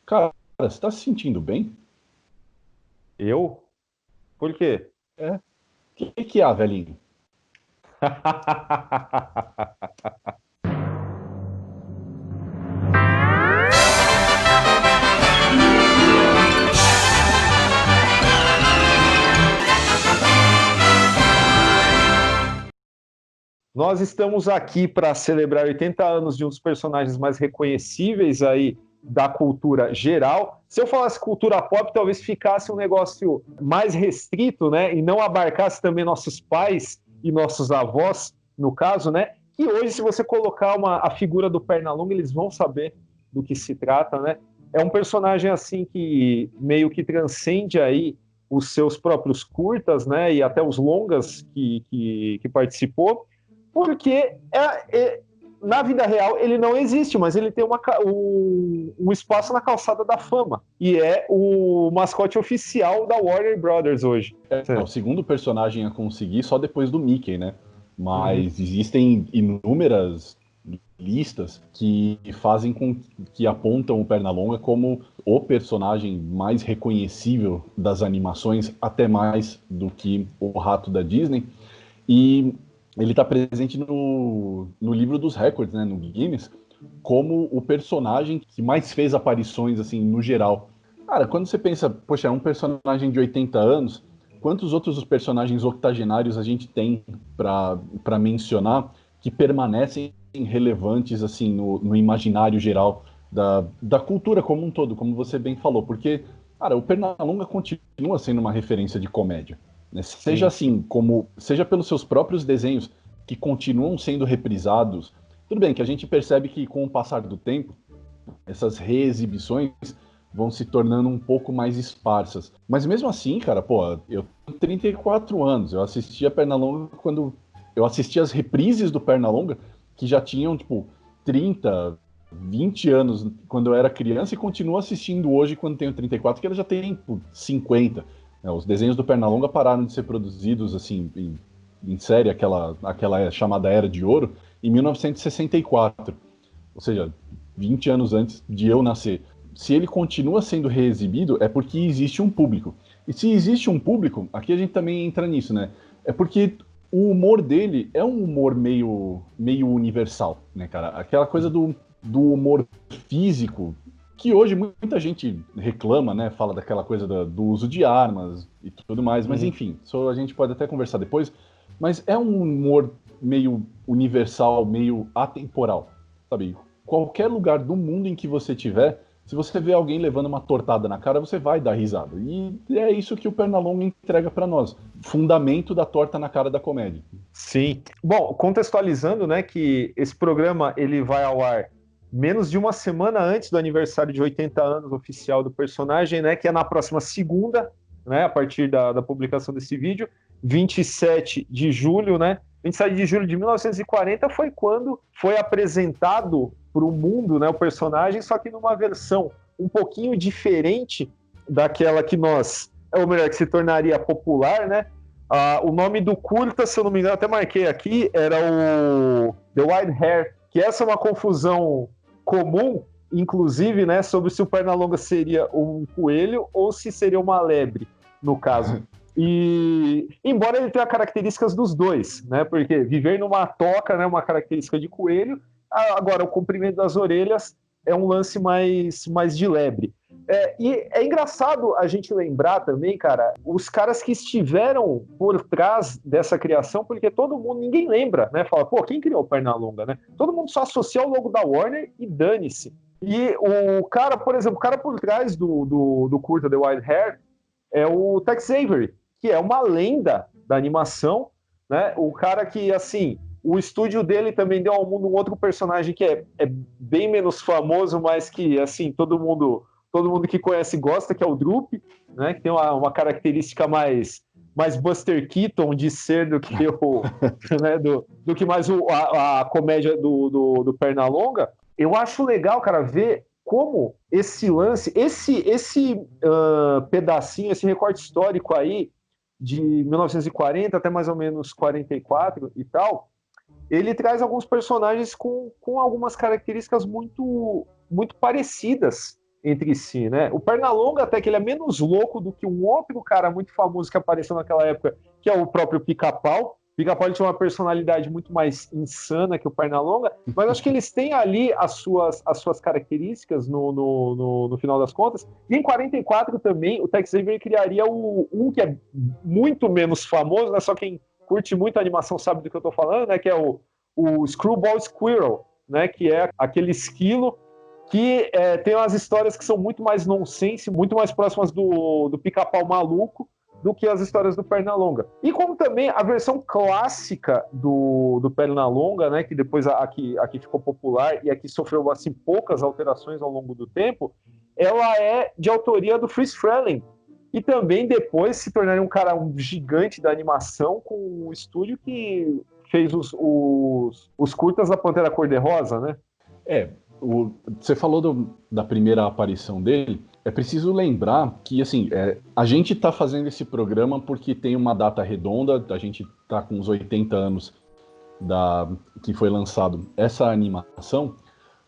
Cara, você tá se sentindo bem? Eu? Por quê? É. O que há, velhinho? Nós estamos aqui para celebrar 80 anos de um dos personagens mais reconhecíveis aí da cultura geral. Se eu falasse cultura pop, talvez ficasse um negócio mais restrito, né? E não abarcasse também nossos pais e nossos avós, no caso, né? E hoje, se você colocar a figura do Pernalonga, eles vão saber do que se trata, né? É um personagem assim que meio que transcende aí os seus próprios curtas, né? E até os longas que participou, porque na vida real ele não existe, mas ele tem um espaço na calçada da fama. E é o mascote oficial da Warner Brothers hoje. É o segundo personagem a conseguir só depois do Mickey, né? Uhum. Mas existem inúmeras listas que fazem com que apontam o Pernalonga como o personagem mais reconhecível das animações, até mais do que o Rato da Disney. E ele está presente no livro dos recordes, né, no Guinness, como o personagem que mais fez aparições, assim, no geral. Cara, quando você pensa, poxa, é um personagem de 80 anos, quantos outros personagens octogenários a gente tem para mencionar que permanecem relevantes, assim, no imaginário geral da cultura como um todo, como você bem falou? Porque, cara, o Pernalonga continua sendo uma referência de comédia. Né? Seja Sim. assim, seja pelos seus próprios desenhos que continuam sendo reprisados. Tudo bem que a gente percebe que com o passar do tempo, essas reexibições vão se tornando um pouco mais esparsas. Mas mesmo assim, cara, pô, eu tenho 34 anos, eu assisti a Pernalonga quando eu assisti as reprises do Pernalonga, que já tinham, tipo, 30, 20 anos quando eu era criança, e continuo assistindo hoje quando tenho 34, que ela já tem, tipo, 50. Os desenhos do Pernalonga pararam de ser produzidos, assim, em série, aquela chamada Era de Ouro, em 1964. Ou seja, 20 anos antes de eu nascer. Se ele continua sendo reexibido, é porque existe um público. E se existe um público, aqui a gente também entra nisso, né? É porque o humor dele é um humor meio universal, né, cara? Aquela coisa do humor físico, que hoje muita gente reclama, né? Fala daquela coisa do uso de armas e tudo mais, mas Uhum. enfim, isso a gente pode até conversar depois. Mas é um humor meio universal, meio atemporal, sabe? Qualquer lugar do mundo em que você tiver, se você vê alguém levando uma tortada na cara, você vai dar risada. E é isso que o Pernalonga entrega para nós. Fundamento da torta na cara da comédia. Sim. Bom, contextualizando, né, que esse programa ele vai ao ar menos de uma semana antes do aniversário de 80 anos oficial do personagem, né, que é na próxima segunda, né, a partir da publicação desse vídeo, 27 de julho, né? 27 de julho de 1940 foi quando foi apresentado para o mundo, né, o personagem, só que numa versão um pouquinho diferente daquela que nós, ou melhor, que se tornaria popular, né? O nome do curta, se eu não me engano, até marquei aqui, era o The Wild Hair, que essa é uma confusão comum, inclusive, né, sobre se o Pernalonga seria um coelho ou se seria uma lebre, no caso. E embora ele tenha características dos dois, né, porque viver numa toca, né, uma característica de coelho, agora o comprimento das orelhas é um lance mais de lebre. E é engraçado a gente lembrar também, cara, os caras que estiveram por trás dessa criação, porque todo mundo, ninguém lembra, né? Fala, pô, quem criou o Pernalonga, né? Todo mundo só associa o logo da Warner e dane-se. E o cara, por exemplo, o cara por trás do curta The Wild Hair é o Tex Avery, que é uma lenda da animação, né? O cara que, assim, o estúdio dele também deu ao mundo um outro personagem que é bem menos famoso, mas que, assim, todo mundo que conhece gosta, que é o Droop, né? Que tem uma característica mais Buster Keaton de ser do que né, do que mais a comédia do Pernalonga. Eu acho legal, cara, ver como esse lance, esse pedacinho, esse recorte histórico aí de 1940 até mais ou menos 44 e tal, ele traz alguns personagens com algumas características muito parecidas entre si, né? O Pernalonga até que ele é menos louco do que um outro cara muito famoso que apareceu naquela época, que é o próprio Pica-Pau. Pica-Pau tinha uma personalidade muito mais insana que o Pernalonga, mas acho que eles têm ali as suas características no final das contas. E em 44 também, o Tex Avery criaria um que é muito menos famoso, né? Só quem curte muito a animação sabe do que eu tô falando, né? Que é o Screwball Squirrel, né? Que é aquele esquilo que tem umas histórias que são muito mais nonsense, muito mais próximas do Pica-Pau maluco, do que as histórias do Pernalonga. E como também a versão clássica do Pernalonga, né, que depois aqui ficou popular e aqui sofreu assim, poucas alterações ao longo do tempo, ela é de autoria do Friz Freleng, e também depois se tornaria um gigante da animação com o estúdio que fez os curtas da Pantera Cor-de-Rosa, né? Você falou da primeira aparição dele. É preciso lembrar que, assim, a gente está fazendo esse programa porque tem uma data redonda, a gente está com uns 80 anos que foi lançado essa animação,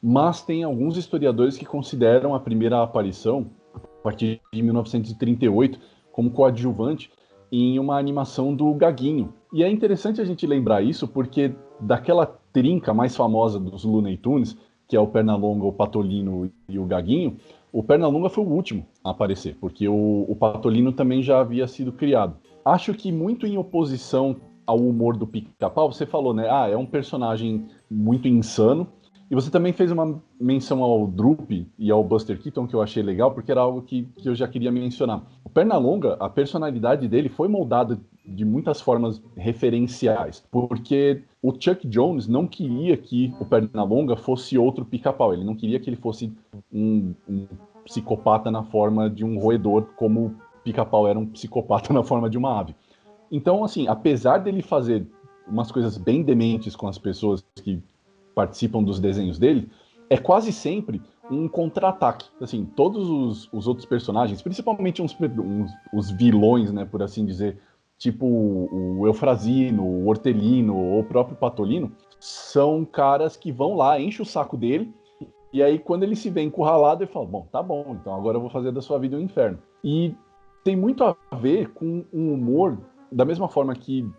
mas tem alguns historiadores que consideram a primeira aparição, a partir de 1938, como coadjuvante em uma animação do Gaguinho. E é interessante a gente lembrar isso porque daquela trinca mais famosa dos Looney Tunes, que é o Pernalonga, o Patolino e o Gaguinho, o Pernalonga foi o último a aparecer, porque o Patolino também já havia sido criado. Acho que muito em oposição ao humor do Pica-Pau, você falou, né? É um personagem muito insano. E você também fez uma menção ao Droop e ao Buster Keaton, que eu achei legal, porque era algo que eu já queria mencionar. O Pernalonga, a personalidade dele foi moldada de muitas formas referenciais, porque o Chuck Jones não queria que o Pernalonga fosse outro Pica-Pau, ele não queria que ele fosse um psicopata na forma de um roedor, como o Pica-Pau era um psicopata na forma de uma ave. Então, assim, apesar dele fazer umas coisas bem dementes com as pessoas que participam dos desenhos dele, é quase sempre um contra-ataque. Assim, todos os outros personagens, principalmente os vilões, né, por assim dizer, tipo o Eufrazino, o Hortelino ou o próprio Patolino, são caras que vão lá, enchem o saco dele, e aí quando ele se vê encurralado, ele fala, bom, tá bom, então agora eu vou fazer da sua vida um inferno. E tem muito a ver com um humor, da mesma forma que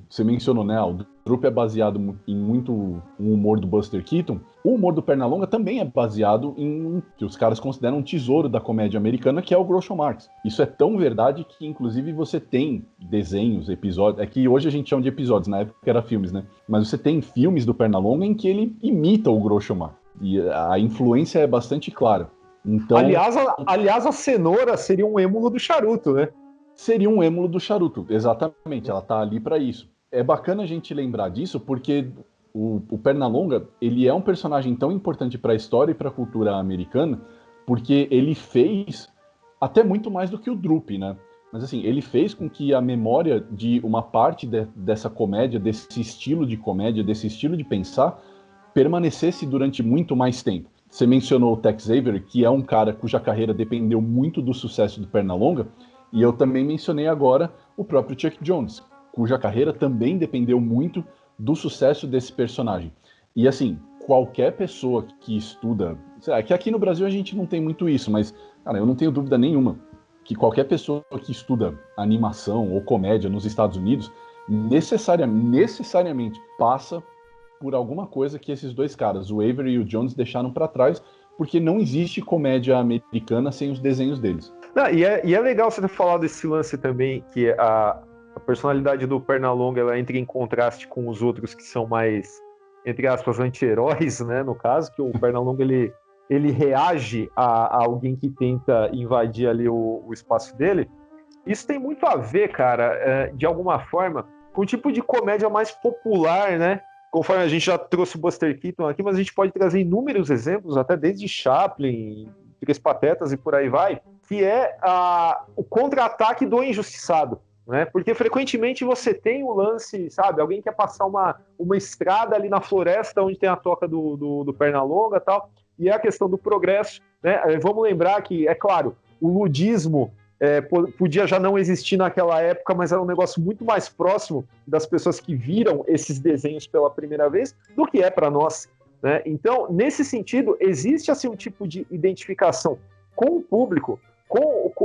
você mencionou, né? O Droop é baseado em muito um humor do Buster Keaton. O humor do Pernalonga também é baseado em que os caras consideram um tesouro da comédia americana, que é o Groucho Marx. Isso é tão verdade que, inclusive, você tem desenhos, episódios. É que hoje a gente chama de episódios, na época era filmes, né? Mas você tem filmes do Pernalonga em que ele imita o Groucho Marx. E a influência é bastante clara. Então, aliás, a cenoura seria um êmulo do charuto, né? Seria um êmulo do charuto, exatamente, ela tá ali para isso. É bacana a gente lembrar disso porque o Pernalonga, ele é um personagem tão importante para a história e para a cultura americana, porque ele fez até muito mais do que o Droop, né? Mas assim, ele fez com que a memória de uma parte dessa comédia, desse estilo de comédia, desse estilo de pensar, permanecesse durante muito mais tempo. Você mencionou o Tex Avery, que é um cara cuja carreira dependeu muito do sucesso do Pernalonga, e eu também mencionei agora o próprio Chuck Jones, cuja carreira também dependeu muito do sucesso desse personagem. E assim, qualquer pessoa que estuda... que aqui no Brasil a gente não tem muito isso, mas cara, eu não tenho dúvida nenhuma que qualquer pessoa que estuda animação ou comédia nos Estados Unidos necessariamente passa por alguma coisa que esses dois caras, o Avery e o Jones, deixaram para trás, porque não existe comédia americana sem os desenhos deles. Não, e é legal você ter falado desse lance também, que a personalidade do Pernalonga ela entra em contraste com os outros que são mais, entre aspas, anti-heróis, né? No caso, que o Pernalonga ele reage a alguém que tenta invadir ali o espaço dele. Isso tem muito a ver, cara, de alguma forma, com o tipo de comédia mais popular, né? Conforme a gente já trouxe o Buster Keaton aqui, mas a gente pode trazer inúmeros exemplos, até desde Chaplin, Três Patetas e por aí vai, que é o contra-ataque do injustiçado, né? Porque frequentemente você tem o lance, sabe? Alguém quer passar uma estrada ali na floresta onde tem a toca do Pernalonga e tal, e é a questão do progresso, né? Vamos lembrar que, é claro, o ludismo podia já não existir naquela época, mas era um negócio muito mais próximo das pessoas que viram esses desenhos pela primeira vez do que é para nós, né? Então, nesse sentido, existe assim um tipo de identificação com o público.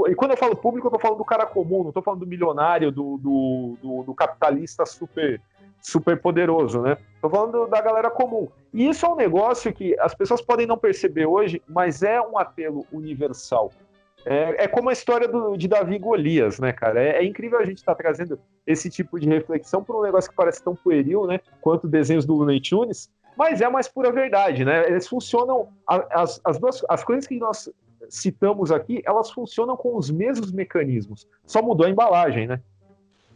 E quando eu falo público, eu estou falando do cara comum, não estou falando do milionário, do capitalista super poderoso, né? Estou falando da galera comum. E isso é um negócio que as pessoas podem não perceber hoje, mas é um apelo universal. É como a história de Davi e Golias, né, cara? É incrível a gente estar trazendo esse tipo de reflexão para um negócio que parece tão pueril, né? Quanto desenhos do Looney Tunes, mas é a mais pura verdade, né? Eles funcionam, as coisas que nós citamos aqui, elas funcionam com os mesmos mecanismos, só mudou a embalagem, né?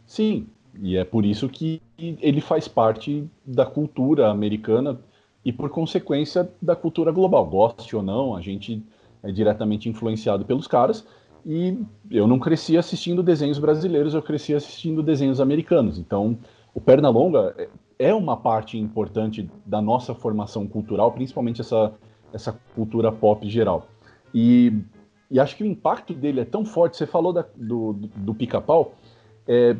Sim, e é por isso que ele faz parte da cultura americana e, por consequência, da cultura global. Goste ou não, a gente é diretamente influenciado pelos caras, e eu não cresci assistindo desenhos brasileiros, eu cresci assistindo desenhos americanos. Então, o Pernalonga é uma parte importante da nossa formação cultural, principalmente essa cultura pop geral. E acho que o impacto dele é tão forte. Você falou do Pica-Pau.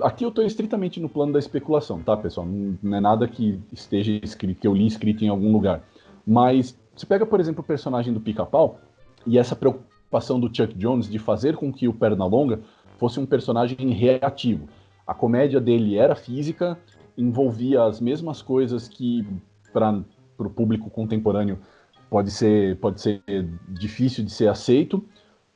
Aqui eu estou estritamente no plano da especulação, tá, pessoal? Não é nada que esteja escrito, que eu li escrito em algum lugar. Mas você pega, por exemplo, o personagem do Pica-Pau e essa preocupação do Chuck Jones de fazer com que o Pernalonga fosse um personagem reativo. A comédia dele era física, envolvia as mesmas coisas que, para o público contemporâneo, pode ser difícil de ser aceito,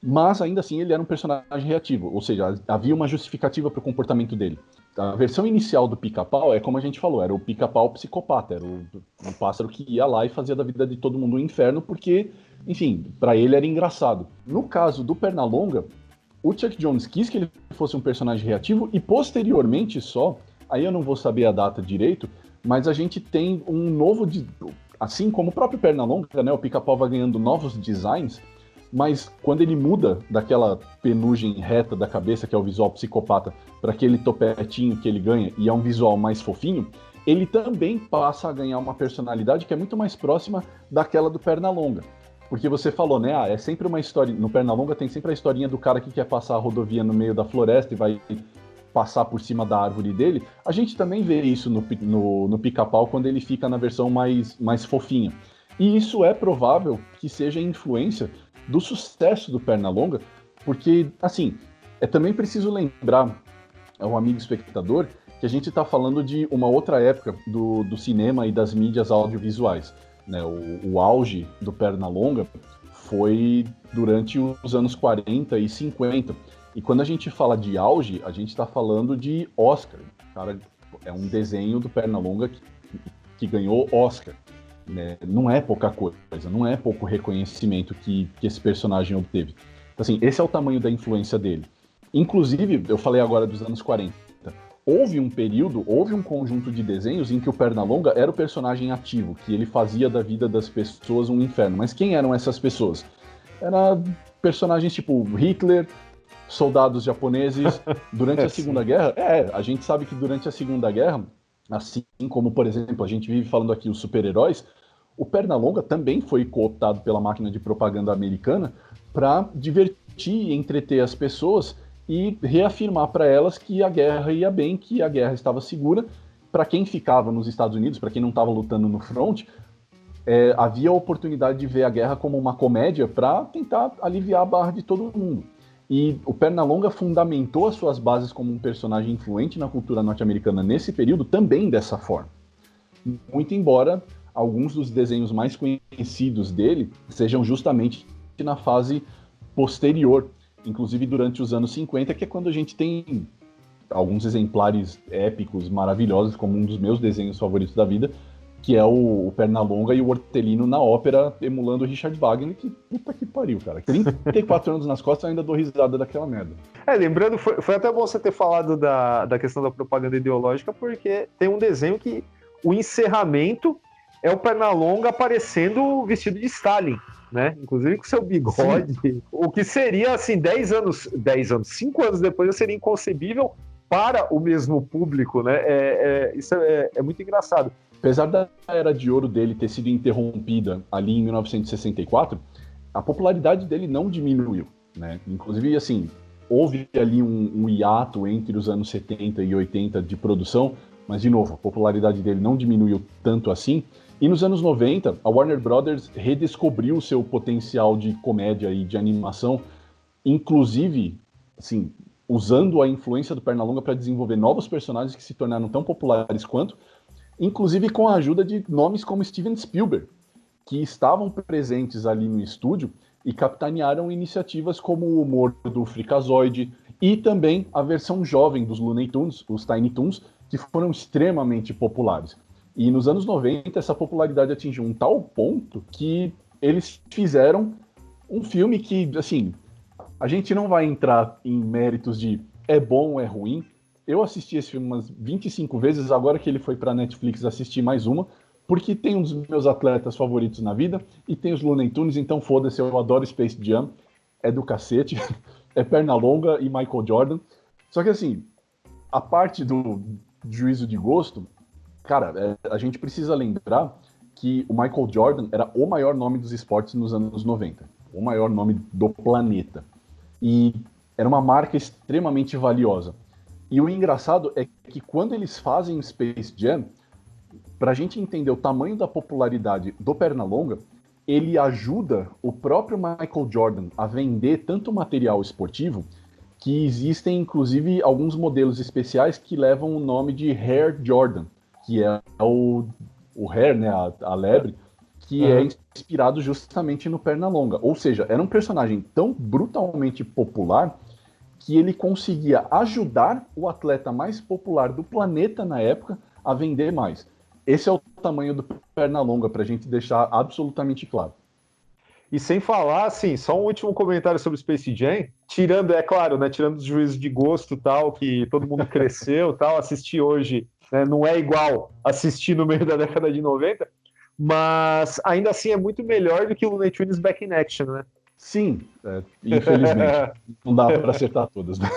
mas ainda assim ele era um personagem reativo, ou seja, havia uma justificativa para o comportamento dele. A versão inicial do Pica-Pau é como a gente falou, era o Pica-Pau psicopata, era o pássaro que ia lá e fazia da vida de todo mundo um inferno, porque, enfim, para ele era engraçado. No caso do Pernalonga, o Chuck Jones quis que ele fosse um personagem reativo e posteriormente só, aí eu não vou saber a data direito, mas a gente tem um novo, assim como o próprio Pernalonga, né, o Pica-Pau vai ganhando novos designs, mas quando ele muda daquela penugem reta da cabeça, que é o visual psicopata, para aquele topetinho que ele ganha, e é um visual mais fofinho, ele também passa a ganhar uma personalidade que é muito mais próxima daquela do Pernalonga. Porque você falou, né, é sempre uma história, no Pernalonga tem sempre a historinha do cara que quer passar a rodovia no meio da floresta e vai passar por cima da árvore dele. A gente também vê isso no Pica-Pau quando ele fica na versão mais fofinha. E isso é provável que seja influência do sucesso do Pernalonga, porque, assim, também preciso lembrar ao amigo espectador que a gente está falando de uma outra época do cinema e das mídias audiovisuais, né? O auge do Pernalonga foi durante os anos 40 e 50. E quando a gente fala de auge, a gente está falando de Oscar. Cara, é um desenho do Pernalonga que ganhou Oscar. Né? Não é pouca coisa, não é pouco reconhecimento que esse personagem obteve. Então, assim, esse é o tamanho da influência dele. Inclusive, eu falei agora dos anos 40. Houve um conjunto de desenhos em que o Pernalonga era o personagem ativo, que ele fazia da vida das pessoas um inferno. Mas quem eram essas pessoas? Eram personagens tipo Hitler, soldados japoneses. Durante a Segunda Guerra, a gente sabe que durante a Segunda Guerra, assim como, por exemplo, a gente vive falando aqui os super-heróis, o Pernalonga também foi cooptado pela máquina de propaganda americana para divertir e entreter as pessoas e reafirmar para elas que a guerra ia bem, que a guerra estava segura. Para quem ficava nos Estados Unidos, para quem não estava lutando no front, havia a oportunidade de ver a guerra como uma comédia para tentar aliviar a barra de todo mundo. E o Pernalonga fundamentou as suas bases como um personagem influente na cultura norte-americana nesse período também dessa forma. Muito embora alguns dos desenhos mais conhecidos dele sejam justamente na fase posterior, inclusive durante os anos 50, que é quando a gente tem alguns exemplares épicos, maravilhosos, como um dos meus desenhos favoritos da vida, que é o Pernalonga e o Hortelino na ópera, emulando o Richard Wagner, que puta que pariu, cara. 34 anos nas costas, eu ainda dou risada daquela merda. Lembrando, foi até bom você ter falado da questão da propaganda ideológica, porque tem um desenho que o encerramento é o Pernalonga aparecendo vestido de Stalin, né? Inclusive com seu bigode. Sim. O que seria, assim, 5 anos depois, seria inconcebível para o mesmo público, né? Isso é muito engraçado. Apesar da era de ouro dele ter sido interrompida ali em 1964, a popularidade dele não diminuiu, né? Inclusive, assim, houve ali um hiato entre os anos 70 e 80 de produção, mas, de novo, a popularidade dele não diminuiu tanto assim. E nos anos 90, a Warner Brothers redescobriu o seu potencial de comédia e de animação, inclusive, assim, usando a influência do Pernalonga para desenvolver novos personagens que se tornaram tão populares quanto, inclusive com a ajuda de nomes como Steven Spielberg, que estavam presentes ali no estúdio e capitanearam iniciativas como o humor do Freakazoid e também a versão jovem dos Looney Tunes, os Tiny Toons, que foram extremamente populares. E nos anos 90, essa popularidade atingiu um tal ponto que eles fizeram um filme que, assim, a gente não vai entrar em méritos de é bom ou é ruim. Eu assisti esse filme umas 25 vezes, agora que ele foi para Netflix, assisti mais uma, porque tem um dos meus atletas favoritos na vida e tem os Looney Tunes, então foda-se, eu adoro Space Jam, é do cacete, é Pernalonga e Michael Jordan. Só que assim, a parte do juízo de gosto, cara, a gente precisa lembrar que o Michael Jordan era o maior nome dos esportes nos anos 90, o maior nome do planeta. E era uma marca extremamente valiosa. E o engraçado é que quando eles fazem Space Jam, para a gente entender o tamanho da popularidade do Pernalonga, ele ajuda o próprio Michael Jordan a vender tanto material esportivo que existem, inclusive, alguns modelos especiais que levam o nome de Air Jordan, que é o Air, né, a lebre, que é inspirado justamente no Pernalonga. Ou seja, era um personagem tão brutalmente popular que ele conseguia ajudar o atleta mais popular do planeta na época a vender mais. Esse é o tamanho do Pernalonga, para a gente deixar absolutamente claro. E sem falar, assim, só um último comentário sobre Space Jam, tirando, é claro, né, tirando os juízos de gosto tal, que todo mundo cresceu tal, assistir hoje, né, não é igual assistir no meio da década de 90, mas ainda assim é muito melhor do que o Looney Tunes Back in Action, né? Sim, infelizmente, não dá para acertar todas. Né?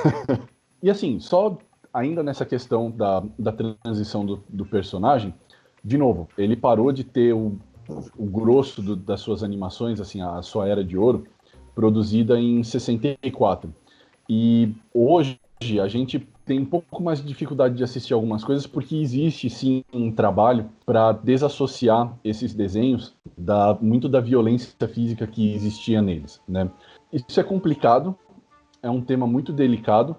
E assim, só ainda nessa questão da transição do personagem, de novo, ele parou de ter o grosso das suas animações, assim, a sua era de ouro, produzida em 64. E hoje a gente tem um pouco mais de dificuldade de assistir algumas coisas porque existe sim um trabalho para desassociar esses desenhos muito da violência física que existia neles, né? Isso é complicado, é um tema muito delicado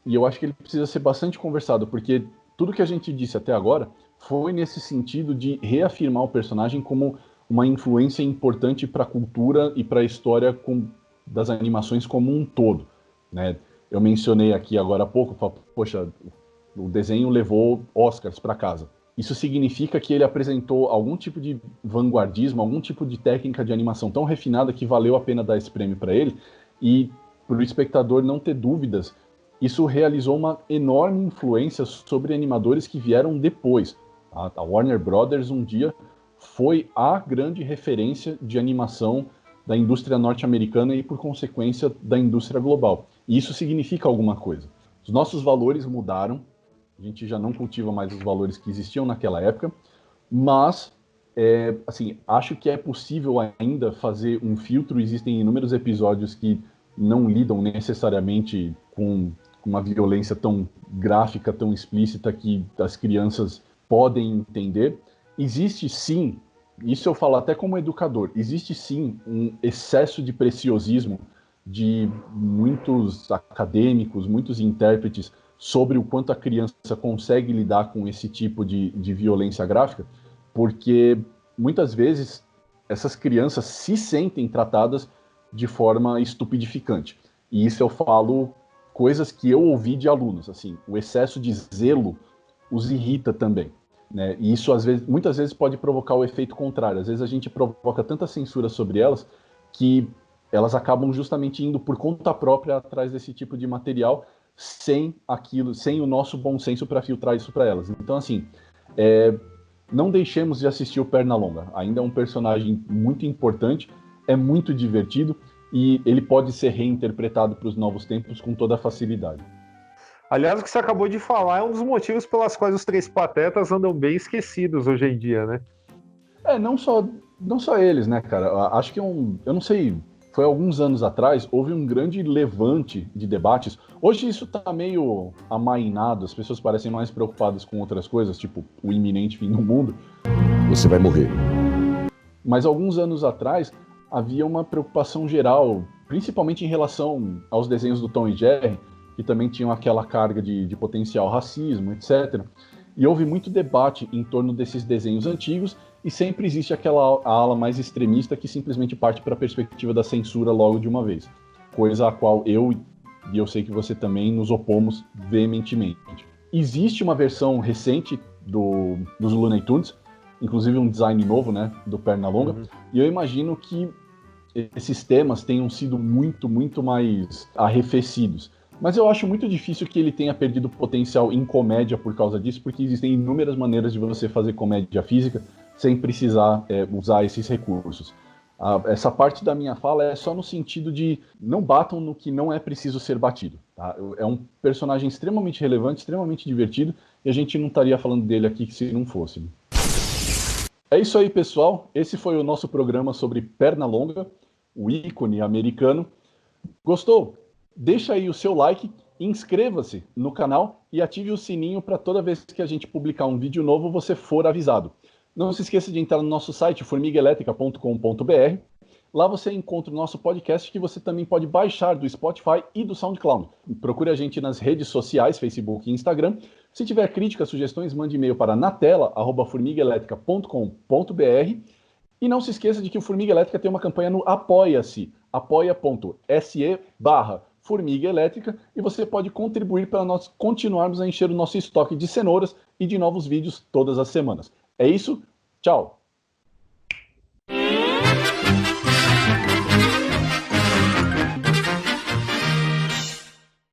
e eu acho que ele precisa ser bastante conversado porque tudo que a gente disse até agora foi nesse sentido de reafirmar o personagem como uma influência importante para a cultura e para a história das animações como um todo, né? Eu mencionei aqui agora há pouco, poxa, o desenho levou Oscars para casa. Isso significa que ele apresentou algum tipo de vanguardismo, algum tipo de técnica de animação tão refinada que valeu a pena dar esse prêmio para ele. E para o espectador não ter dúvidas, isso realizou uma enorme influência sobre animadores que vieram depois. A Warner Brothers um dia foi a grande referência de animação da indústria norte-americana e, por consequência, da indústria global. E isso significa alguma coisa. Os nossos valores mudaram, a gente já não cultiva mais os valores que existiam naquela época, mas, assim, acho que é possível ainda fazer um filtro. Existem inúmeros episódios que não lidam necessariamente com uma violência tão gráfica, tão explícita que as crianças podem entender. Existe sim, isso eu falo até como educador, existe sim um excesso de preciosismo de muitos acadêmicos, muitos intérpretes sobre o quanto a criança consegue lidar com esse tipo de violência gráfica, porque muitas vezes essas crianças se sentem tratadas de forma estupidificante. E isso eu falo coisas que eu ouvi de alunos, assim, o excesso de zelo os irrita também. Né? E isso, muitas vezes, pode provocar o efeito contrário. Às vezes a gente provoca tanta censura sobre elas que elas acabam justamente indo por conta própria atrás desse tipo de material sem o nosso bom senso para filtrar isso para elas. Então, assim, não deixemos de assistir o Pernalonga. Ainda é um personagem muito importante, é muito divertido e ele pode ser reinterpretado para os novos tempos com toda facilidade. Aliás, o que você acabou de falar é um dos motivos pelas quais os Três Patetas andam bem esquecidos hoje em dia, né? Não só eles, né, cara? Acho que eu não sei foi alguns anos atrás, houve um grande levante de debates. Hoje isso está meio amainado, as pessoas parecem mais preocupadas com outras coisas, tipo o iminente fim do mundo. Você vai morrer. Mas alguns anos atrás havia uma preocupação geral, principalmente em relação aos desenhos do Tom e Jerry, que também tinham aquela carga de potencial racismo, etc. E houve muito debate em torno desses desenhos antigos, e sempre existe aquela ala mais extremista que simplesmente parte para a perspectiva da censura logo de uma vez. Coisa a qual eu, e eu sei que você também, nos opomos veementemente. Existe uma versão recente dos Looney Tunes, inclusive um design novo, né, do Pernalonga, e eu imagino que esses temas tenham sido muito, muito mais arrefecidos. Mas eu acho muito difícil que ele tenha perdido potencial em comédia por causa disso, porque existem inúmeras maneiras de você fazer comédia física sem precisar usar esses recursos. Essa parte da minha fala é só no sentido de não batam no que não é preciso ser batido. Tá? É um personagem extremamente relevante, extremamente divertido, e a gente não estaria falando dele aqui se não fosse. É isso aí, pessoal. Esse foi o nosso programa sobre Pernalonga, o ícone americano. Gostou? Deixa aí o seu like, inscreva-se no canal e ative o sininho para toda vez que a gente publicar um vídeo novo você for avisado. Não se esqueça de entrar no nosso site formiguaelétrica.com.br. Lá você encontra o nosso podcast que você também pode baixar do Spotify e do SoundCloud. Procure a gente nas redes sociais, Facebook e Instagram. Se tiver críticas, sugestões, mande e-mail para natela@formiguaelétrica.com.br. E não se esqueça de que o Formiga Elétrica tem uma campanha no Apoia-se, apoia.se/Formiga Elétrica, e você pode contribuir para nós continuarmos a encher o nosso estoque de cenouras e de novos vídeos todas as semanas. É isso, tchau!